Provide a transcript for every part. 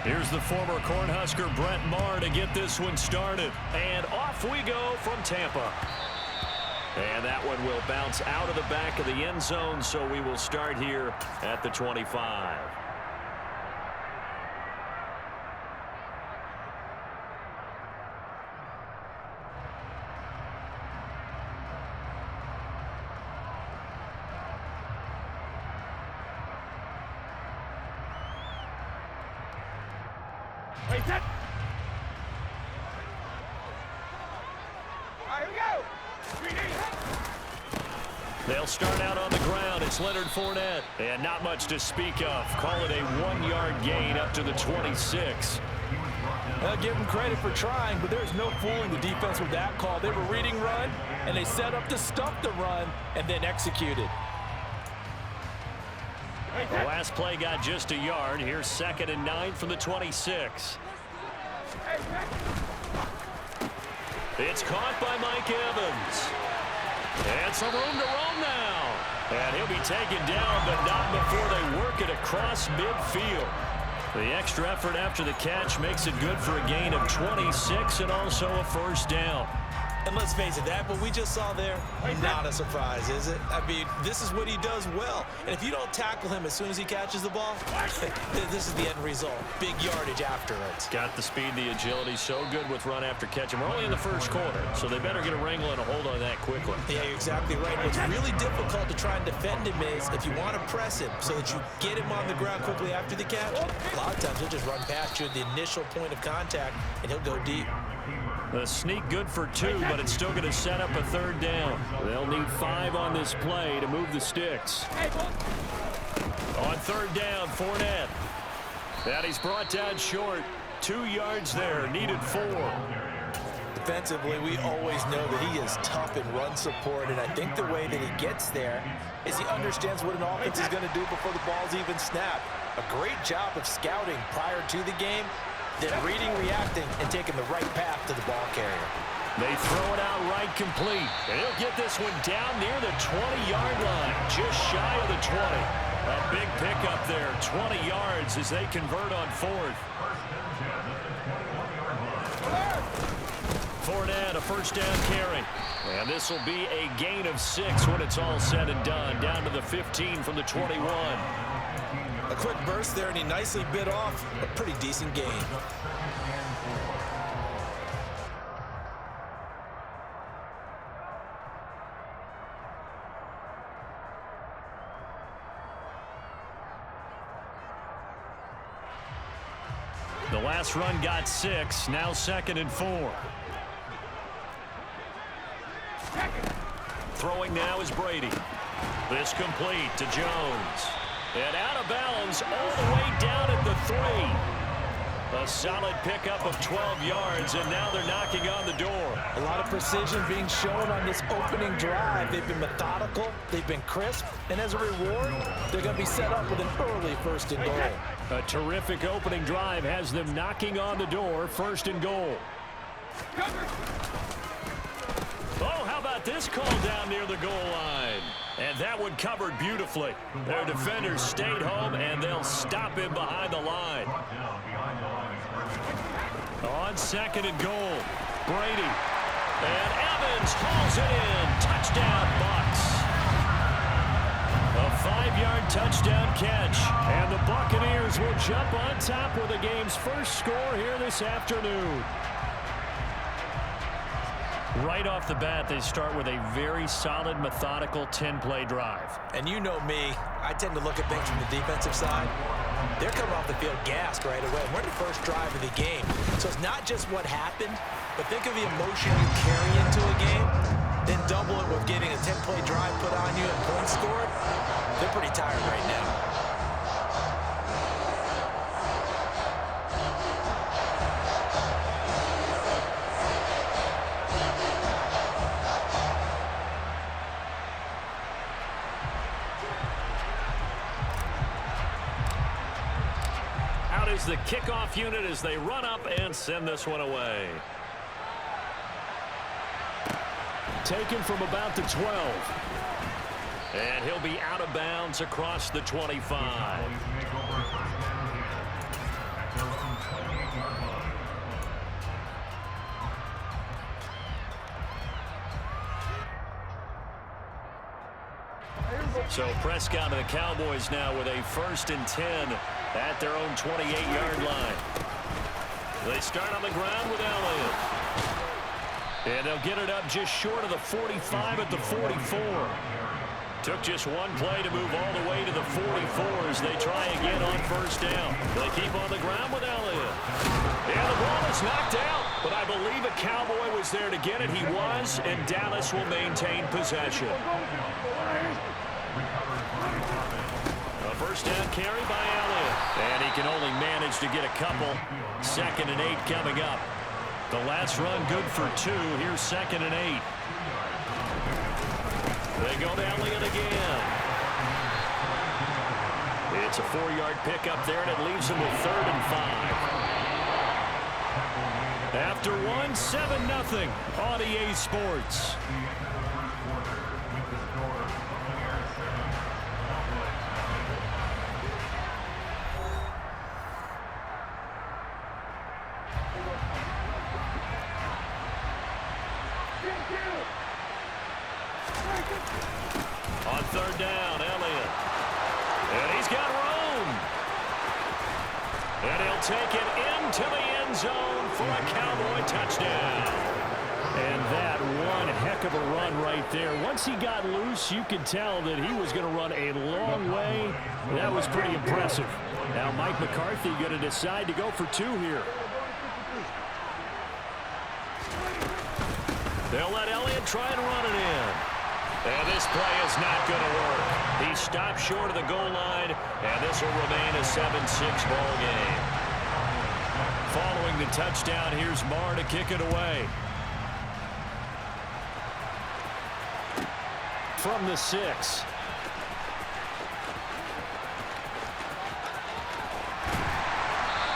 Here's the former Cornhusker Brett Maher to get this one started. And off we go from Tampa. And that one will bounce out of the back of the end zone, so we will start here at the 25. Wait, set. All right, here we go. They'll start out on the ground. It's Leonard Fournette. And not much to speak of. Call it a 1-yard gain up to the 26. Give them credit for trying, but there's no fooling the defense with that call. They were reading run, and they set up to stuff the run and then executed. The last play got just a yard. Here's 2nd and 9 from the 26. It's caught by Mike Evans. And some room to roam now. And he'll be taken down, but not before they work it across midfield. The extra effort after the catch makes it good for a gain of 26 and also a first down. And let's face it, that what we just saw there, not a surprise, is it? I mean, this is what he does well. And if you don't tackle him as soon as he catches the ball, this is the end result. Big yardage after it. Got the speed, the agility, so good with run after catch. And we're only in the first quarter, so they better get a wrangle and a hold on that quickly. Yeah, you're exactly right. What's really difficult to try and defend him is if you want to press him so that you get him on the ground quickly after the catch, a lot of times he'll just run past you at the initial point of contact, and he'll go deep. The sneak good for 2, but it's still going to set up a 3rd down. They'll need 5 on this play to move the sticks. On 3rd down, Fournette. And he's brought down short. 2 yards there, needed 4. Defensively, we always know that he is tough in run support, and I think the way that he gets there is he understands what an offense is going to do before the ball's even snapped. A great job of scouting prior to the game, then reading, reacting, and taking the right path to the ball carrier. They throw it out right complete. And he'll get this one down near the 20-yard line, just shy of the 20. A big pickup there, 20 yards as they convert on 4th. Fournette, a first down carry. And this will be a gain of 6 when it's all said and done, down to the 15 from the 21. A quick burst there, and he nicely bit off a pretty decent gain. The last run got 6, now 2nd and 4. Throwing now is Brady. This complete to Jones. And out of bounds all the way down at the 3. A solid pickup of 12 yards, and now they're knocking on the door. A lot of precision being shown on this opening drive. They've been methodical, they've been crisp, and as a reward, they're going to be set up with an early 1st and goal. A terrific opening drive has them knocking on the door, 1st and goal. Oh, how about this call down near the goal line? And that one covered beautifully. Their defenders stayed home, and they'll stop him behind the line. On 2nd and goal, Brady. And Evans hauls it in. Touchdown, Bucs. A 5-yard touchdown catch. And the Buccaneers will jump on top with the game's first score here this afternoon. Right off the bat, they start with a very solid, methodical 10-play drive. And you know me, I tend to look at things from the defensive side. They're coming off the field gassed right away. We're in the first drive of the game. So it's not just what happened, but think of the emotion you carry into a game, then double it with getting a 10-play drive put on you and points scored. They're pretty tired right now. Is the kickoff unit as they run up and send this one away. Taken from about the 12. And he'll be out of bounds across the 25. So Prescott and the Cowboys now with a 1st and 10 at their own 28-yard line. They start on the ground with Elliott. And they'll get it up just short of the 45 at the 44. Took just one play to move all the way to the 44 as they try again on 1st down. They keep on the ground with Elliott. And the ball is knocked out, but I believe a Cowboy was there to get it. He was, and Dallas will maintain possession. A 1st down carry by Elliott. And he can only manage to get a couple. 2nd and 8 coming up. The last run good for 2. Here's 2nd and 8. They go to Elliott again. It's a 4-yard pickup there, and it leaves them with 3rd and 5. After one, 7-0 on EA Sports. On 3rd down, Elliott. And he's got room. And he'll take it into the end zone for a Cowboy touchdown. And that one heck of a run right there. Once he got loose, you could tell that he was going to run a long way. That was pretty impressive. Now Mike McCarthy going to decide to go for 2 here. They'll let Elliott try and run it in. And this play is not going to work. He stopped short of the goal line, and this will remain a 7-6 ball game. Following the touchdown, here's Marr to kick it away. From the 6.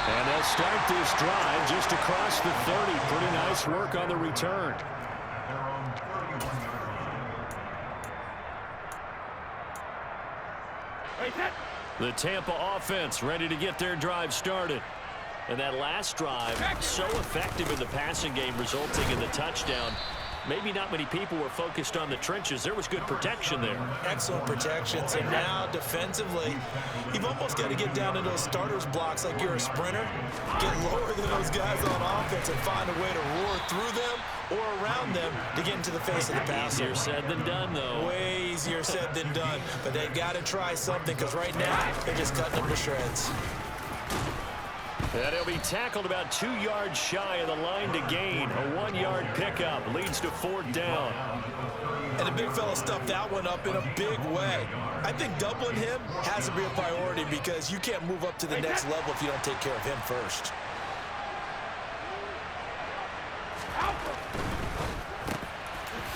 And they'll start this drive just across the 30. Pretty nice work on the return. The Tampa offense ready to get their drive started. And that last drive, so effective in the passing game, resulting in the touchdown. Maybe not many people were focused on the trenches. There was good protection there. Excellent protection. So now defensively, you've almost got to get down to those starters blocks like you're a sprinter. Get lower than those guys on offense and find a way to roar through them or around them to get into the face of the passer. Easier said than done, though. Way easier said than done. But they've got to try something because right now they're just cutting them to shreds. And he'll be tackled about 2 yards shy of the line to gain. A 1-yard pickup leads to 4th down. And the big fella stuffed that one up in a big way. I think doubling him has to be a priority because you can't move up to the next level if you don't take care of him first.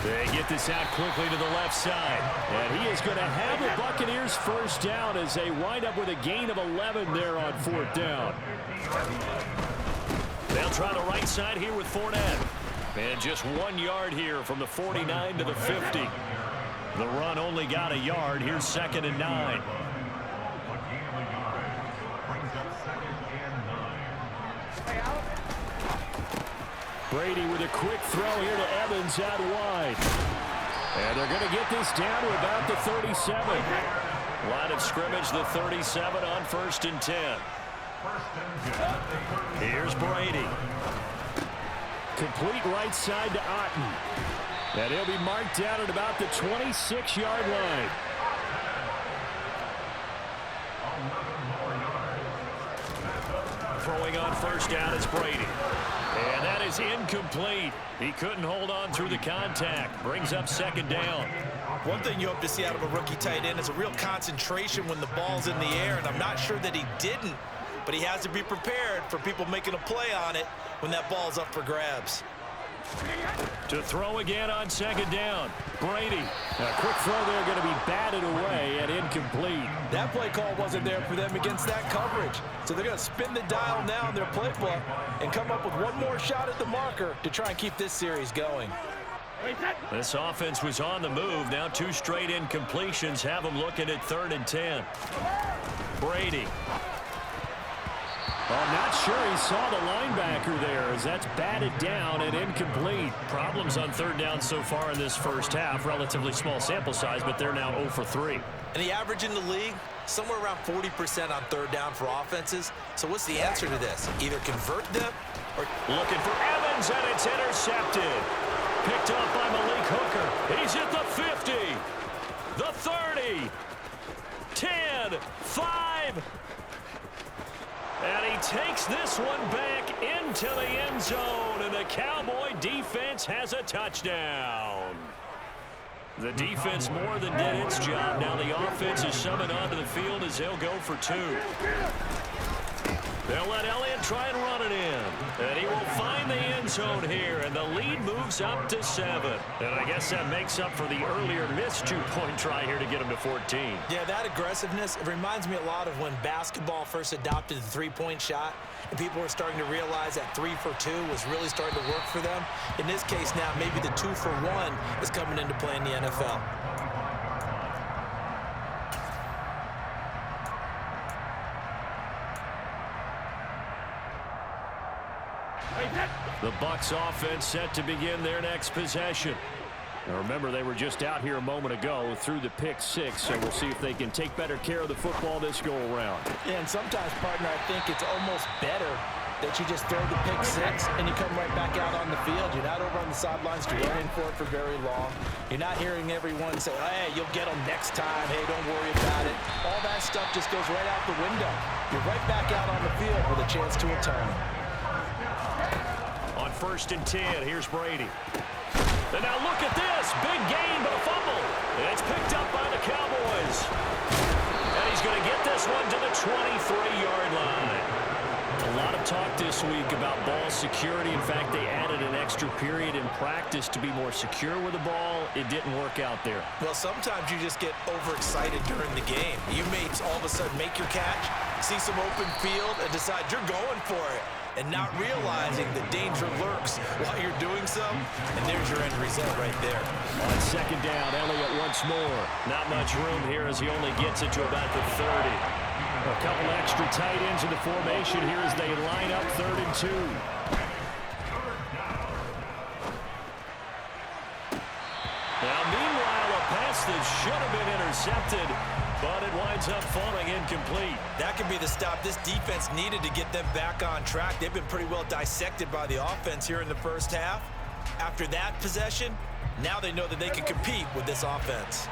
They get this out quickly to the left side. And he is going to have the Buccaneers 1st down as they wind up with a gain of 11 there on 4th down. They'll try the right side here with Fournette. And just 1 yard here from the 49 to the 50. The run only got a yard. Here's 2nd and 9. Brady with a quick throw here to Evans out wide. And they're going to get this down to about the 37. Line of scrimmage, the 37 on 1st and 10. Here's Brady. Complete right side to Otten. And he'll be marked down at about the 26-yard line. Throwing on 1st down is Brady. And that is incomplete. He couldn't hold on through the contact. Brings up 2nd down. One thing you hope to see out of a rookie tight end is a real concentration when the ball's in the air, and I'm not sure that he didn't, but he has to be prepared for people making a play on it when that ball's up for grabs. To throw again on 2nd down. Brady. A quick throw there going to be batted away and incomplete. That play call wasn't there for them against that coverage. So they're going to spin the dial now in their playbook and come up with one more shot at the marker to try and keep this series going. This offense was on the move. Now 2 straight incompletions have them looking at 3rd and 10. Brady. I'm not sure he saw the linebacker there, as that's batted down and incomplete. Problems on third down so far in this first half. Relatively small sample size, but they're now 0 for 3. And the average in the league, somewhere around 40% on third down for offenses. So what's the answer to this? Either convert them or... Looking for Evans, and it's intercepted. Picked up by Malik Hooker. He's at the 50, the 30, 10, 5. And he takes this one back into the end zone, and the Cowboy defense has a touchdown. The defense more than did its job. Now the offense is summoned onto the field as they'll go for 2. They'll let Elliott try and run it in. And he will find the end zone here, and the lead moves up to 7. And I guess that makes up for the earlier missed 2-point try here to get him to 14. Yeah, that aggressiveness, it reminds me a lot of when basketball first adopted the three-point shot, and people were starting to realize that 3 for 2 was really starting to work for them. In this case now, maybe the 2 for 1 is coming into play in the NFL. The Bucs offense set to begin their next possession. Now remember, they were just out here a moment ago through the pick 6, so we'll see if they can take better care of the football this go around. Yeah, and sometimes, partner, I think it's almost better that you just throw the pick 6 and you come right back out on the field. You're not over on the sidelines running for it for very long. You're not hearing everyone say, hey, you'll get them next time. Hey, don't worry about it. All that stuff just goes right out the window. You're right back out on the field with a chance to atone. On 1st and 10, here's Brady. And now look at this. Big gain, but a fumble. And it's picked up by the Cowboys. And he's going to get this one to the 23-yard line. A lot of talk this week about ball security. In fact, they added an extra period in practice to be more secure with the ball. It didn't work out there. Well, sometimes you just get overexcited during the game. You may all of a sudden make your catch, see some open field, and decide you're going for it, and not realizing the danger lurks while you're doing so. And there's your end result right there. On 2nd down, Elliott once more. Not much room here as he only gets it to about the 30. A couple extra tight ends in the formation here as they line up 3rd and 2. Now, meanwhile, a pass that should have been intercepted, but it winds up falling incomplete. That could be the stop this defense needed to get them back on track. They've been pretty well dissected by the offense here in the first half. After that possession, now they know that they can compete with this offense.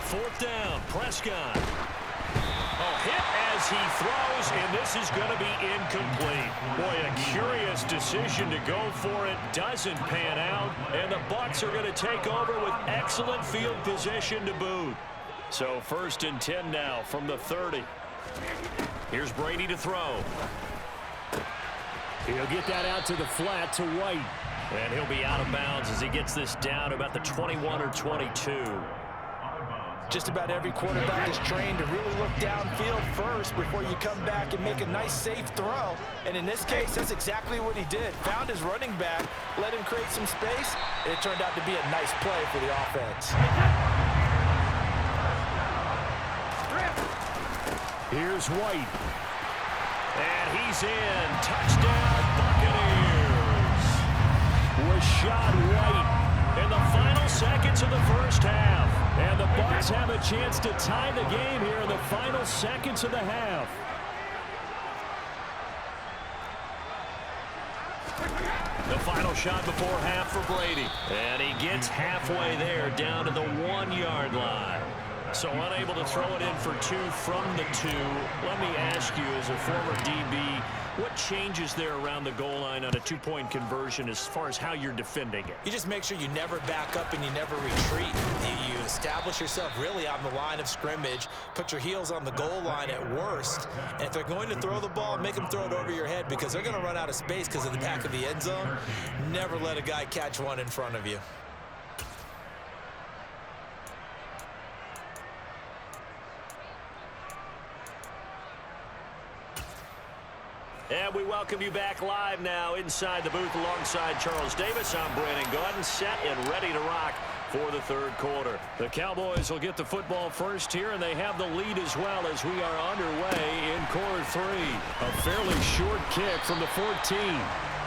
4th down, Prescott. Oh, hit as he throws, and this is going to be incomplete. Boy, a curious decision to go for it. Doesn't pan out, and the Bucs are going to take over with excellent field position to boot. So 1st and 10 now from the 30. Here's Brady to throw. He'll get that out to the flat to White. And he'll be out of bounds as he gets this down about the 21 or 22. Just about every quarterback is trained to really look downfield first before you come back and make a nice, safe throw. And in this case, that's exactly what he did. Found his running back, let him create some space, and it turned out to be a nice play for the offense. Here's White. And he's in. Touchdown, Buccaneers. Rashad White in the final seconds of the first half. And the Bucs have a chance to tie the game here in the final seconds of the half. The final shot before half for Brady. And he gets halfway there down to the 1-yard line. So unable to throw it in for 2 from the 2. Let me ask you, as a former DB, what changes there around the goal line on a 2-point conversion as far as how you're defending it? You just make sure you never back up and you never retreat. You establish yourself really on the line of scrimmage, put your heels on the goal line at worst, and if they're going to throw the ball, make them throw it over your head because they're going to run out of space because of the back of the end zone. Never let a guy catch one in front of you. And we welcome you back live now inside the booth alongside Charles Davis. I'm Brandon Gaudin, set and ready to rock for the third quarter. The Cowboys will get the football first here, and they have the lead as well as we are underway in quarter 3. A fairly short kick from the 14.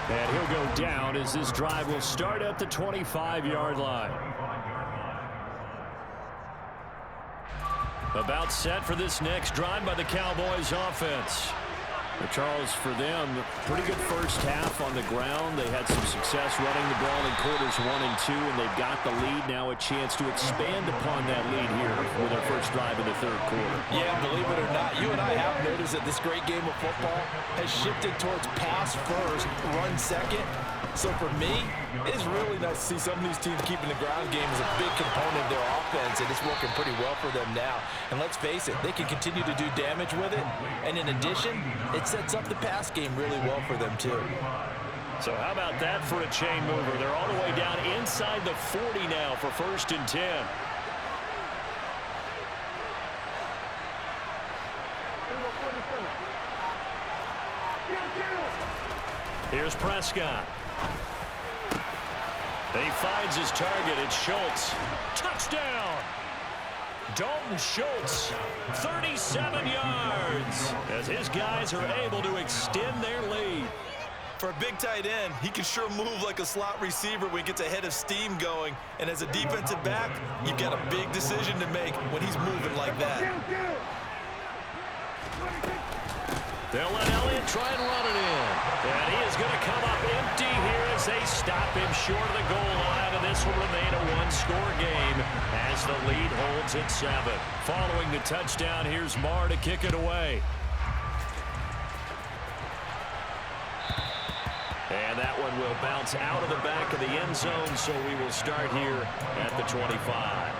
And he'll go down as this drive will start at the 25-yard line. About set for this next drive by the Cowboys offense. Charles, for them, pretty good first half on the ground. They had some success running the ball in quarters 1 and 2, and they've got the lead. Now a chance to expand upon that lead here with their first drive in the third quarter. Yeah, believe it or not, you and I have noticed that this great game of football has shifted towards pass first, run second. So for me, it is really nice to see some of these teams keeping the ground game as a big component of their offense, and it's working pretty well for them now. And let's face it, they can continue to do damage with it. And in addition, it sets up the pass game really well for them too. So how about that for a chain mover? They're all the way down inside the 40 now for 1st and 10. Here's Prescott. He finds his target. It's Schultz. Touchdown! Dalton Schultz, 37 yards, as his guys are able to extend their lead. For a big tight end, he can sure move like a slot receiver when he gets a head of steam going. And as a defensive back, you've got a big decision to make when he's moving like that. They'll let Elliott try and run it in. And he is going to come up empty here as they stop him short of the goal line. And this will remain a one-score game as the lead holds at 7. Following the touchdown, here's Marr to kick it away. And that one will bounce out of the back of the end zone, so we will start here at the 25.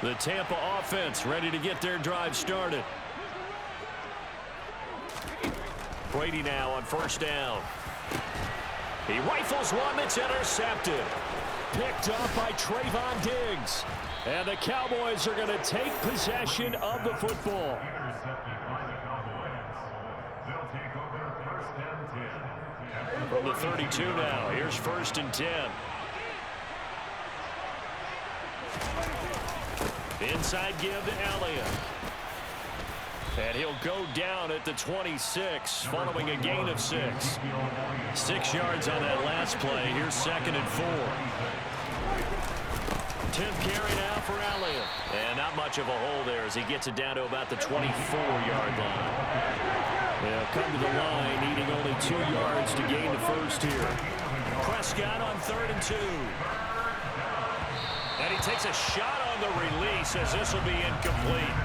The Tampa offense ready to get their drive started. Brady now on 1st down. He rifles one that's intercepted. Picked up by Trayvon Diggs. And the Cowboys are going to take possession of the football. From the 32 now, here's 1st and 10. Inside give to Elliott. And he'll go down at the 26, following a gain of 6. 6 yards on that last play. Here's 2nd and 4. 10th carry now for Elliott. And not much of a hole there as he gets it down to about the 24-yard line. They'll come to the line, needing only 2 yards to gain the first here. Prescott on 3rd and 2. And he takes a shot on the release as this will be incomplete.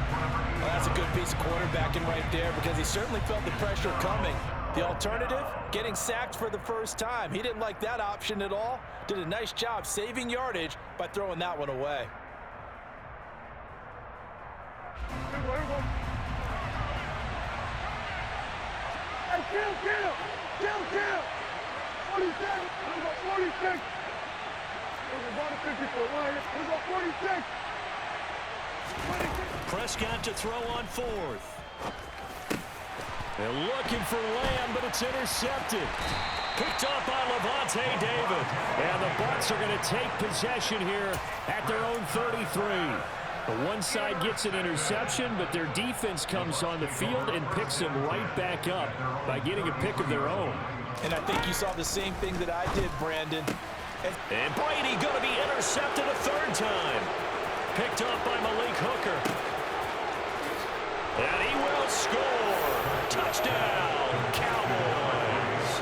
Well, that's a good piece of quarterbacking right there because he certainly felt the pressure coming. The alternative, getting sacked for the first time. He didn't like that option at all. Did a nice job saving yardage by throwing that one away. Hey, kill! 46! About a 50-foot line. Here's a 46! Prescott to throw on 4th. They're looking for Lamb, but it's intercepted. Picked up by Levante David. And the Bucs are going to take possession here at their own 33. The one side gets an interception, but their defense comes on the field and picks them right back up by getting a pick of their own. And I think you saw the same thing that I did, Brandon. And Brady going to be intercepted a 3rd time. Picked up by Malik Hooker. And he will score. Touchdown, Cowboys.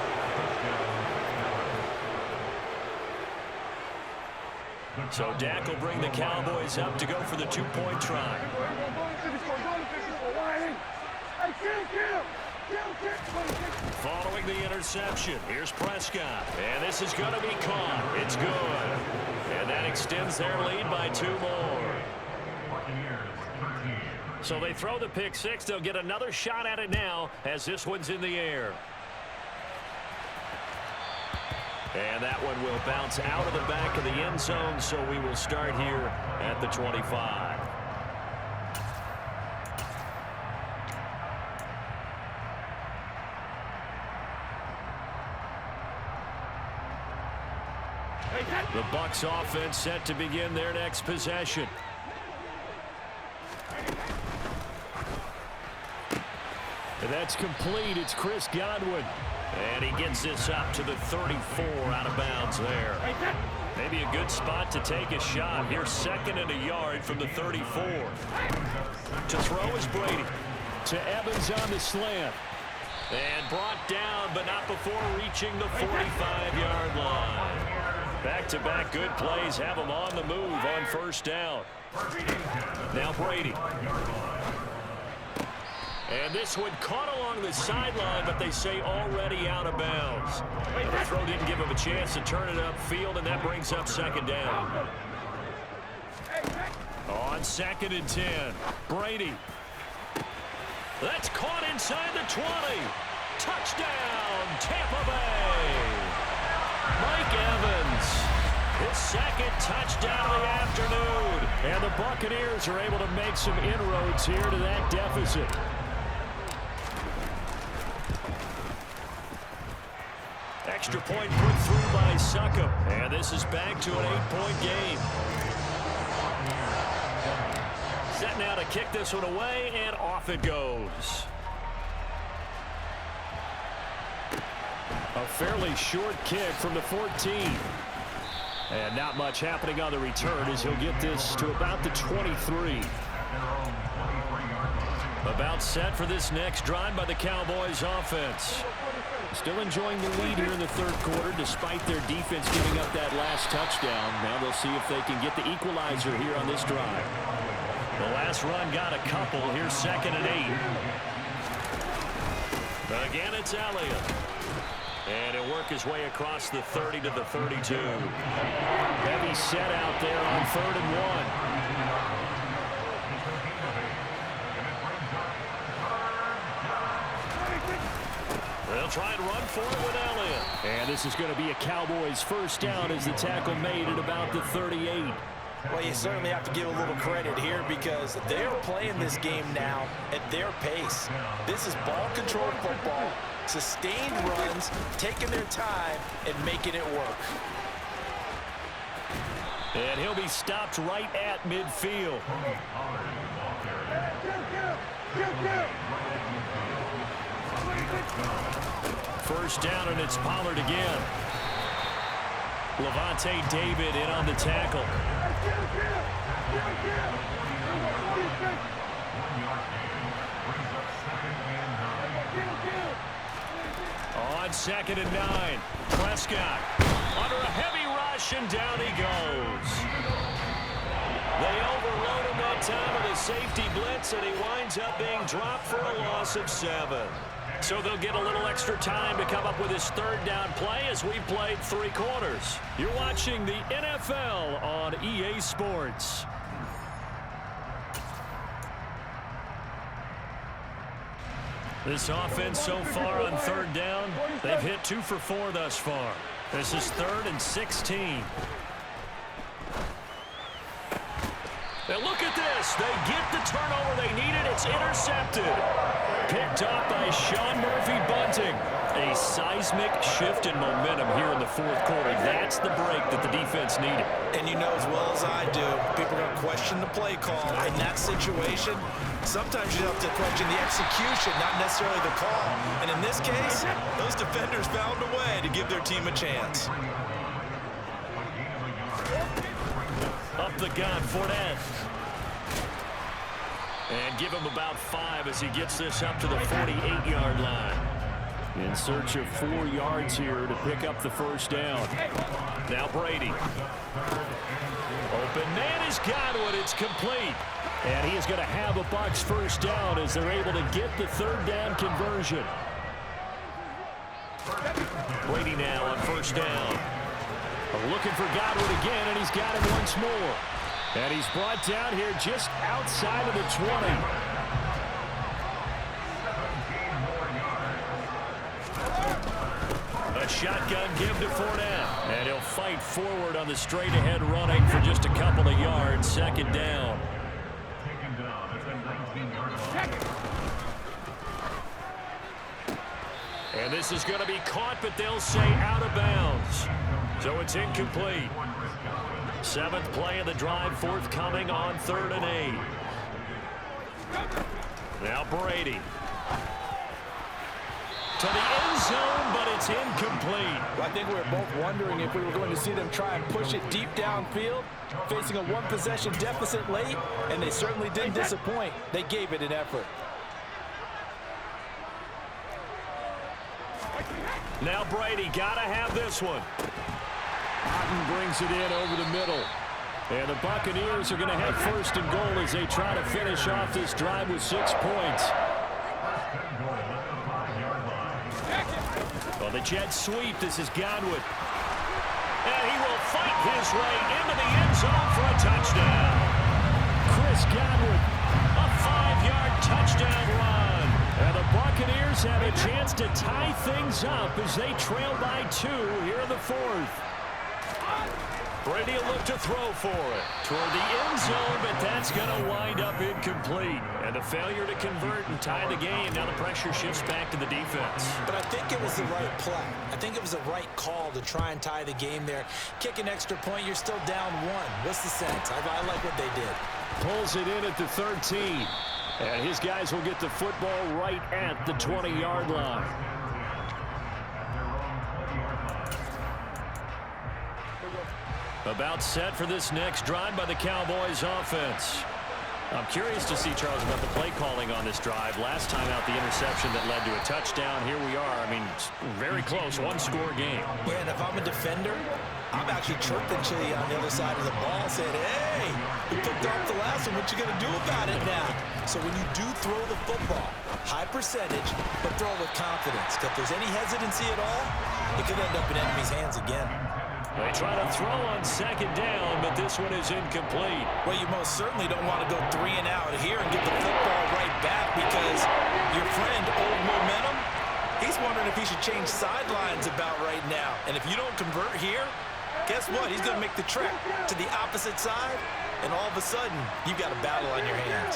So Dak will bring the Cowboys up to go for the 2-point try. Following the interception, here's Prescott. And this is going to be caught. It's good. And that extends their lead by 2 more. So they throw the pick 6. They'll get another shot at it now as this one's in the air. And that one will bounce out of the back of the end zone, so we will start here at the 25. Hey, The Bucs offense set to begin their next possession. And that's complete. It's Chris Godwin. And he gets this up to the 34 out of bounds there. Maybe a good spot to take a shot. Here's 2nd and a yard from the 34. To throw is Brady. To Evans on the slant. And brought down, but not before reaching the 45-yard line. Back-to-back good plays have him on the move on 1st down. Now Brady. And this one caught along the sideline, but they say already out of bounds. The throw didn't give him a chance to turn it upfield, and that brings up 2nd down. On 2nd and 10, Brady. That's caught inside the 20. Touchdown, Tampa Bay. Mike Evans, his 2nd touchdown of the afternoon. And the Buccaneers are able to make some inroads here to that deficit. Extra point put through by Succop. And this is back to an 8-point game. Set now to kick this one away, and off it goes. A fairly short kick from the 14. And not much happening on the return as he'll get this to about the 23. About set for this next drive by the Cowboys offense. Still enjoying the lead here in the 3rd quarter despite their defense giving up that last touchdown. Now they'll see if they can get the equalizer here on this drive. The last run got a couple. Here's 2nd and 8. Again, it's Elliott. And he'll work his way across the 30 to the 32. Heavy set out there on 3rd and 1. They'll try and run for it with Elliott. And this is going to be a Cowboys 1st down as the tackle made at about the 38. Well, you certainly have to give a little credit here because they're playing this game now at their pace. This is ball control football, sustained runs, taking their time and making it work. And he'll be stopped right at midfield. First down, and it's Pollard again. Levante David in on the tackle. On 2nd and 9, Prescott under a heavy rush, and down he goes. They overload him that time with a safety blitz, and he winds up being dropped for a loss of 7. So they'll get a little extra time to come up with his 3rd down play as we played 3 quarters. You're watching the NFL on EA Sports. This offense so far on 3rd down, they've hit 2 for 4 thus far. This is 3rd and 16. Now look at this. They get the turnover they needed. It's intercepted. Picked up by Sean Murphy-Bunting. A seismic shift in momentum here in the 4th quarter. That's the break that the defense needed. And you know as well as I do, people are going to question the play call. In that situation, sometimes you have to question the execution, not necessarily the call. And in this case, those defenders found a way to give their team a chance. Up the gun, Fournette. And give him about 5 as he gets this up to the 48-yard line. In search of 4 yards here to pick up the 1st down. Now Brady. Open man is Godwin. It's complete. And he is going to have a Bucs 1st down as they're able to get the 3rd down conversion. Brady now on 1st down. Looking for Godwin again, and he's got him once more. And he's brought down here just outside of the 20. A shotgun give to Fournette. And he'll fight forward on the straight-ahead running for just a couple of yards. 2nd down. And this is going to be caught, but they'll say out of bounds. So it's incomplete. 7th play of the drive forthcoming on 3rd and 8. Now Brady. To the end zone, but it's incomplete. I think we were both wondering if we were going to see them try and push it deep downfield, facing a one-possession deficit late, and they certainly didn't disappoint. They gave it an effort. Now Brady got to have this one. Cotton brings it in over the middle. And the Buccaneers are going to have 1st and goal as they try to finish off this drive with 6 points. On the jet sweep, this is Godwin. And he will fight his way into the end zone for a touchdown. Chris Godwin, a 5-yard touchdown run. And the Buccaneers have a chance to tie things up as they trail by 2 here in the 4th. Brady will look to throw for it toward the end zone, but that's going to wind up incomplete. And a failure to convert and tie the game. Now the pressure shifts back to the defense. But I think it was the right play. I think it was the right call to try and tie the game there. Kick an extra point, you're still down 1. What's the sense? I like what they did. Pulls it in at the 13. And his guys will get the football right at the 20-yard line. About set for this next drive by the Cowboys offense. I'm curious to see, Charles, about the play calling on this drive. Last time out, the interception that led to a touchdown. Here we are. I mean, very close, 1-score game. Yeah, and if I'm a defender, I'm actually chirping Chili on the other side of the ball, saying, hey, we picked off the last one. What you going to do about it now? So when you do throw the football, high percentage, but throw with confidence. If there's any hesitancy at all, it could end up in enemy's hands again. They try to throw on 2nd down, but this one is incomplete. Well, you most certainly don't want to go 3 and out here and get the football right back because your friend, Old Momentum, he's wondering if he should change sidelines about right now. And if you don't convert here, guess what? He's going to make the trek to the opposite side, and all of a sudden, you've got a battle on your hands.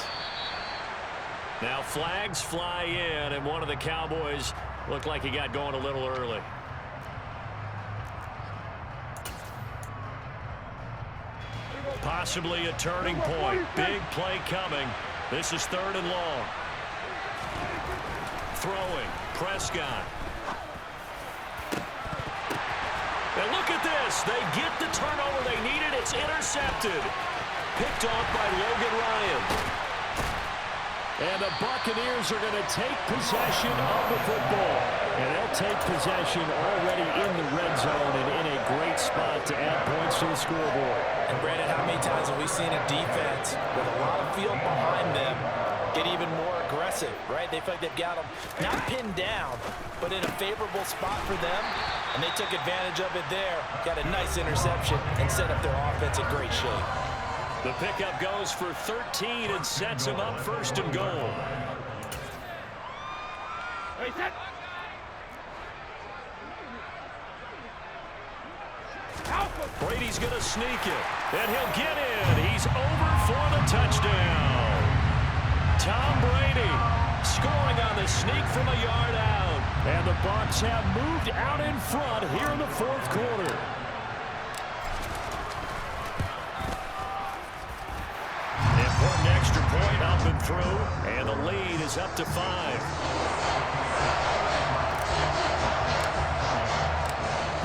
Now flags fly in, and one of the Cowboys looked like he got going a little early. Possibly a turning point. Big play coming. This is 3rd and long. Throwing. Prescott. And look at this. They get the turnover they needed. It's intercepted. Picked off by Logan Ryan. And the Buccaneers are going to take possession of the football. And they'll take possession already in the red zone and in a great spot to add points to the scoreboard. And Brandon, how many times have we seen a defense with a lot of field behind them get even more aggressive, right? They feel like they've got them not pinned down, but in a favorable spot for them. And they took advantage of it there. Got a nice interception and set up their offense in great shape. The pickup goes for 13 and sets him up 1st and goal. Hey, set. Brady's going to sneak it, and he'll get in. He's over for the touchdown. Tom Brady scoring on the sneak from a yard out. And the Bucs have moved out in front here in the 4th quarter. Important extra point up and through, and the lead is up to 5.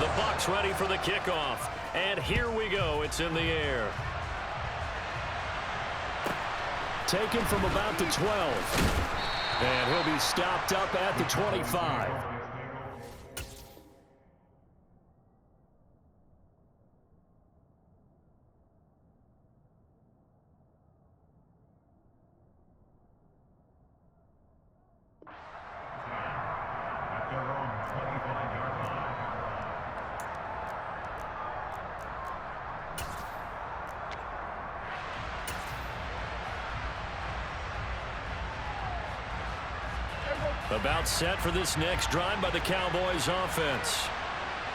The Bucs ready for the kickoff. And here we go. It's in the air. Taken from about the 12. And he'll be stopped up at the 25. About set for this next drive by the Cowboys offense.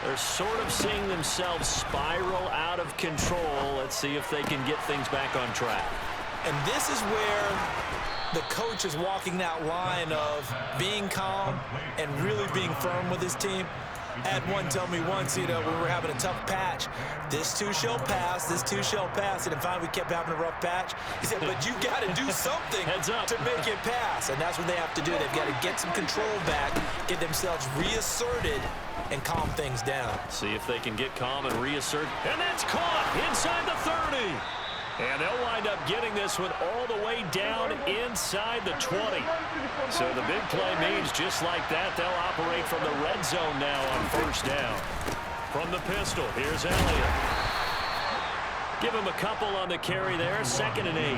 They're sort of seeing themselves spiral out of control. Let's see if they can get things back on track. And this is where the coach is walking that line of being calm and really being firm with his team. I had one tell me once, when we were having a tough patch, this too shall pass, this too shall pass. And finally we kept having a rough patch. He said, but you got to do something to make it pass. And that's what they have to do. They've got to get some control back, get themselves reasserted, and calm things down. See if they can get calm and reassert. And that's caught inside the 30. And they'll wind up getting this one all the way down inside the 20. So the big play means just like that, they'll operate from the red zone now on first down. From the pistol, here's Elliott. Give him a couple on the carry there, 2nd and 8.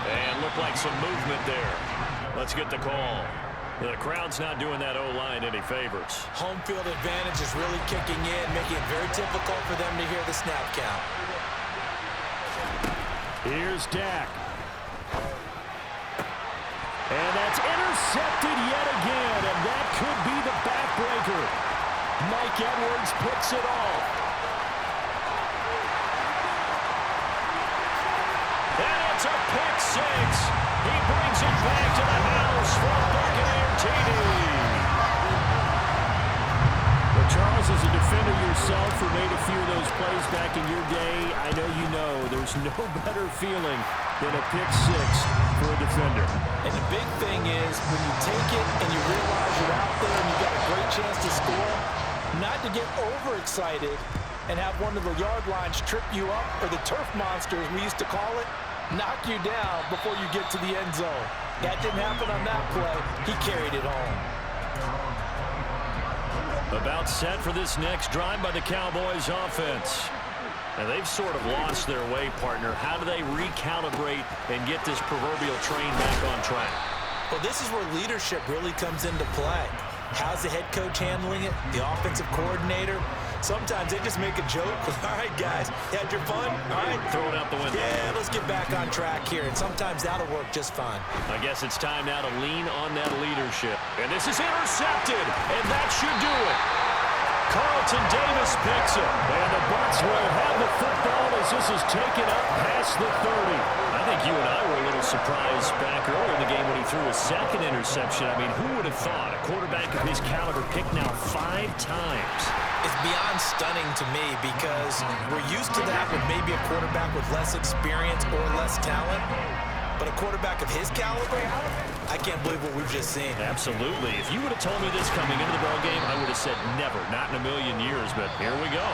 And looked like some movement there. Let's get the call. The crowd's not doing that O-line any favors. Home field advantage is really kicking in, making it very difficult for them to hear the snap count. Here's Dak. And that's intercepted yet again, and that could be the backbreaker. Mike Edwards picks it off. And it's a pick 6. He brings it back to the house for a Buccaneer TD. Well, Charles, as a defender yourself who made a few of those plays back in your day, I know you know there's no better feeling than a pick 6 for a defender. And the big thing is when you take it and you realize you're out there and you've got a great chance to score, not to get overexcited and have one of the yard lines trip you up, or the turf monsters we used to call it, knock you down before you get to the end zone. That didn't happen on that play. He carried it home. About set for this next drive by the Cowboys offense. And they've sort of lost their way, partner. How do they recalibrate and get this proverbial train back on track? Well, this is where leadership really comes into play. How's the head coach handling it? The offensive coordinator? Sometimes they just make a joke. All right, guys, you had your fun? All right. Throw it out the window. Yeah, let's get back on track here. And sometimes that'll work just fine. I guess it's time now to lean on that leadership. And this is intercepted, and that should do it. Carlton Davis picks it. And the Bucs will have the football as this is taken up past the 30. I think you and I were a little surprised back earlier in the game when he threw his 2nd interception. I mean, who would have thought a quarterback of his caliber picked now 5 times? It's beyond stunning to me because we're used to that with maybe a quarterback with less experience or less talent. But a quarterback of his caliber, I can't believe what we've just seen. Absolutely. If you would have told me this coming into the ballgame, I would have said never, not in a million years, but here we go.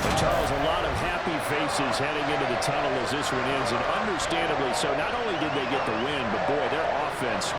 And Charles, a lot of happy faces heading into the tunnel as this one ends, and understandably so. Not only did they get the win, but boy, their offense